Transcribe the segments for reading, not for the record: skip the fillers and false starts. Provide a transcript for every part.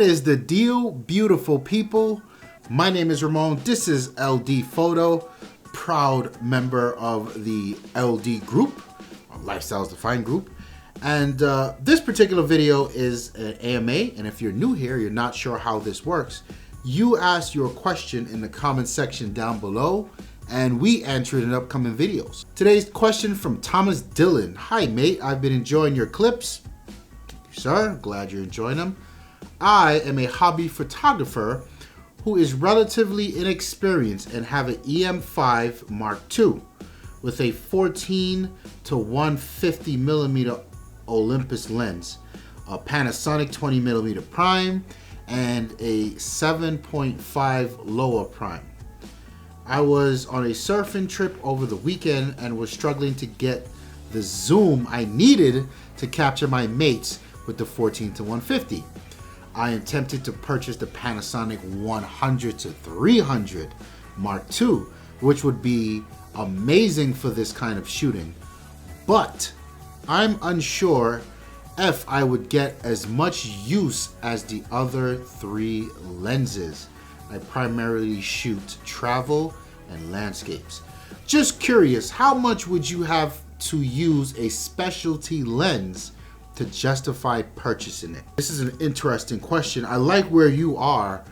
What is the deal, beautiful people? My name is Ramon. This is LD Photo, proud member of the LD group, Lifestyles Defined group. And this particular video is an AMA, and if you're new here, you're not sure how this works, you ask your question in the comment section down below, and we answer it in upcoming videos. Today's question from Thomas Dillon. Hi mate, I've been enjoying your clips. Thank you, sir, glad you're enjoying them. I am a hobby photographer who is relatively inexperienced and have an EM5 Mark II with a 14 to 150 millimeter Olympus lens, a Panasonic 20 millimeter prime, and a 7.5 laowa prime. I was on a surfing trip over the weekend and was struggling to get the zoom I needed to capture my mates with the 14 to 150. I am tempted to purchase the Panasonic 100 to 300 Mark II, which would be amazing for this kind of shooting, but I'm unsure if I would get as much use as the other three lenses. I primarily shoot travel and landscapes. Just curious, how much would you have to use a specialty lens to justify purchasing it? This is an interesting question. I like where you are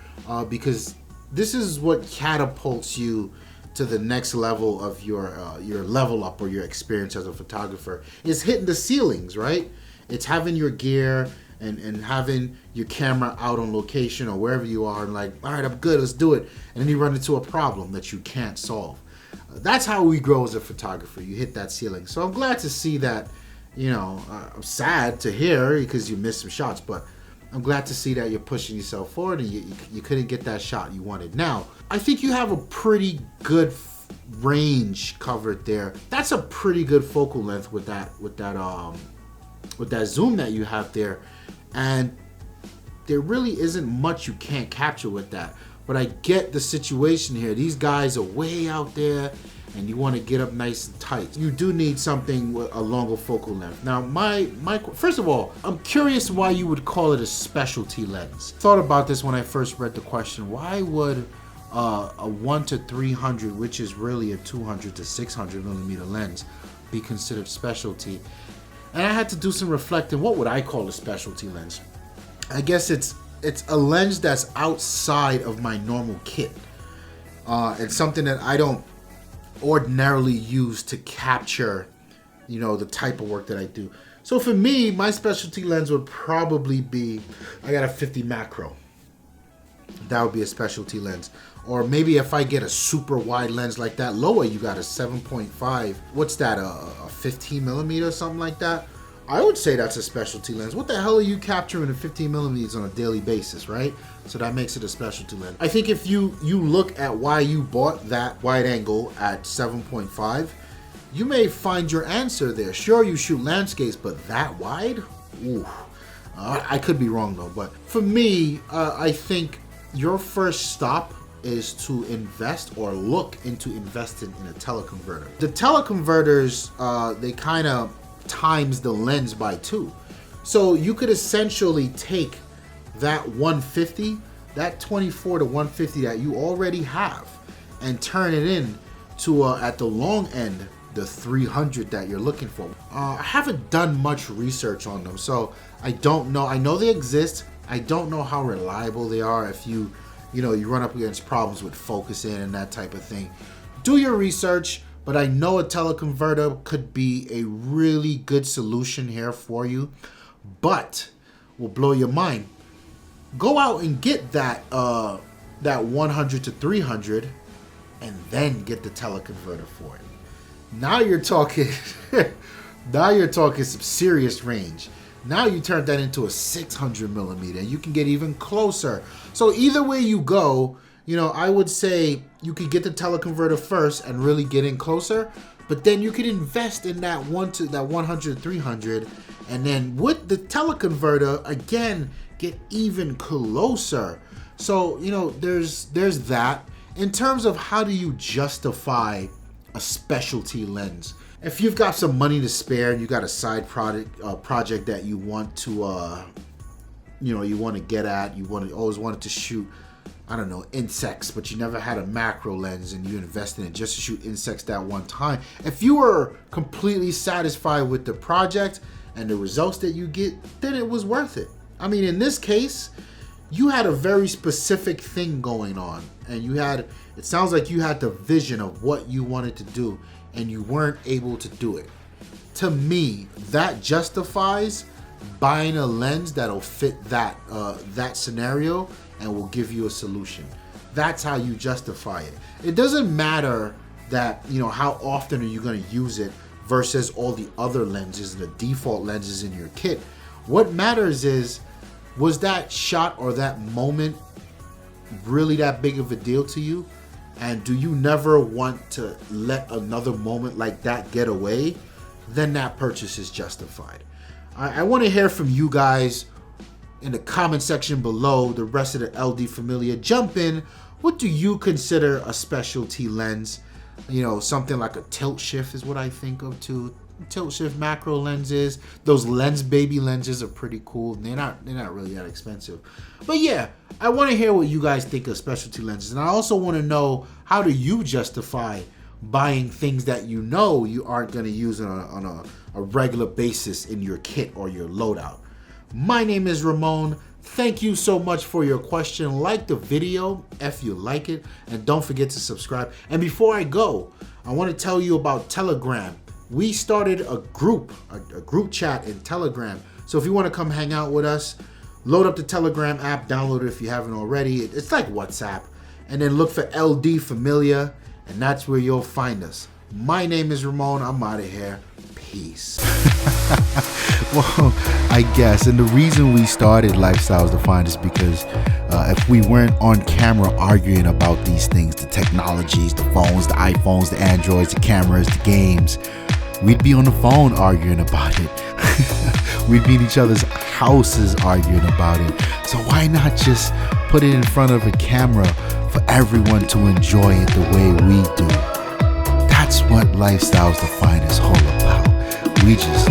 because this is what catapults you to the next level of your level up or your experience as a photographer. Is hitting the ceilings, right? It's having your gear and having your camera out on location or wherever you are and like, all right, I'm good, let's do it. And then you run into a problem that you can't solve. That's how we grow as a photographer. You hit that ceiling. So I'm glad to see that. You know, I'm sad to hear because you missed some shots, but I'm glad to see that you're pushing yourself forward and you couldn't get that shot you wanted. Now, I think you have a pretty good range covered there. That's a pretty good focal length with that zoom that you have there, and there really isn't much you can't capture with that. But I get the situation here. These guys are way out there and you want to get up nice and tight. You do need something with a longer focal length. Now, first of all, I'm curious why you would call it a specialty lens. Thought about this when I first read the question. Why would a 1 to 300, which is really a 200 to 600 millimeter lens, be considered specialty? And I had to do some reflecting. What would I call a specialty lens? I guess it's a lens that's outside of my normal kit. It's something that I don't ordinarily use to capture, you know, the type of work that I do. So for me, my specialty lens would probably be, I got a 50 macro. That would be a specialty lens. Or maybe if I get a super wide lens like that, laowa, you got a 7.5. What's that, a 15 millimeter or something like that? I would say that's a specialty lens. What the hell are you capturing in 15 millimeters on a daily basis, right? So that makes it a specialty lens. I think if you look at why you bought that wide angle at 7.5, you may find your answer there. Sure, you shoot landscapes, but that wide? Ooh. I could be wrong though, but for me, I think your first stop is to invest or look into investing in a teleconverter. The teleconverters, they kind of times the lens by 2. So you could essentially take that 150, that 24 to 150 that you already have, and turn it in to, at the long end, the 300 that you're looking for. I haven't done much research on them, so I don't know. I know they exist. I don't know how reliable they are if you run up against problems with focusing and that type of thing. Do your research. But I know a teleconverter could be a really good solution here for you, but will blow your mind. Go out and get that 100 to 300 and then get the teleconverter for it. Now you're talking some serious range. Now you turn that into a 600 millimeter. You can get even closer. So either way you go, you know, I would say you could get the teleconverter first and really get in closer, but then you could invest in that 100, 300, and then with the teleconverter, again, get even closer. So, you know, there's that. In terms of how do you justify a specialty lens? If you've got some money to spare and you got a side project that you want to you want to get at. You always wanted to shoot, I don't know, insects, but you never had a macro lens and you invested in it just to shoot insects that one time. If you were completely satisfied with the project and the results that you get, then it was worth it. I mean, in this case, you had a very specific thing going on, and it sounds like you had the vision of what you wanted to do, and you weren't able to do it. To me, that justifies buying a lens that'll fit that scenario and will give you a solution. That's how you justify it. It doesn't matter that, how often are you going to use it versus all the other lenses and the default lenses in your kit. What matters is, was that shot or that moment really that big of a deal to you? And do you never want to let another moment like that get away? Then that purchase is justified. I want to hear from you guys in the comment section below. The rest of the LD Familia, jump in. What do you consider a specialty lens? Something like a tilt shift is what I think of too. Tilt shift macro lenses. Those lens baby lenses are pretty cool. They're not really that expensive. But yeah, I want to hear what you guys think of specialty lenses. And I also want to know, how do you justify buying things that you aren't going to use on a regular basis in your kit or your loadout? My name is Ramon. Thank you so much for your question. Like the video if you like it, and don't forget to subscribe. And before I go, I want to tell you about Telegram. We started a group chat in Telegram. So if you want to come hang out with us, load up the Telegram app, download it if you haven't already. It's like WhatsApp. And then look for LD Familia, and that's where you'll find us. My name is Ramon. I'm out of here. Peace. Well, I guess. And the reason we started Lifestyles Defined is because if we weren't on camera arguing about these things, the technologies, the phones, the iPhones, the Androids, the cameras, the games, we'd be on the phone arguing about it. We'd be in each other's houses arguing about it. So why not just put it in front of a camera for everyone to enjoy it the way we do? That's what Lifestyles Defined is all about. We just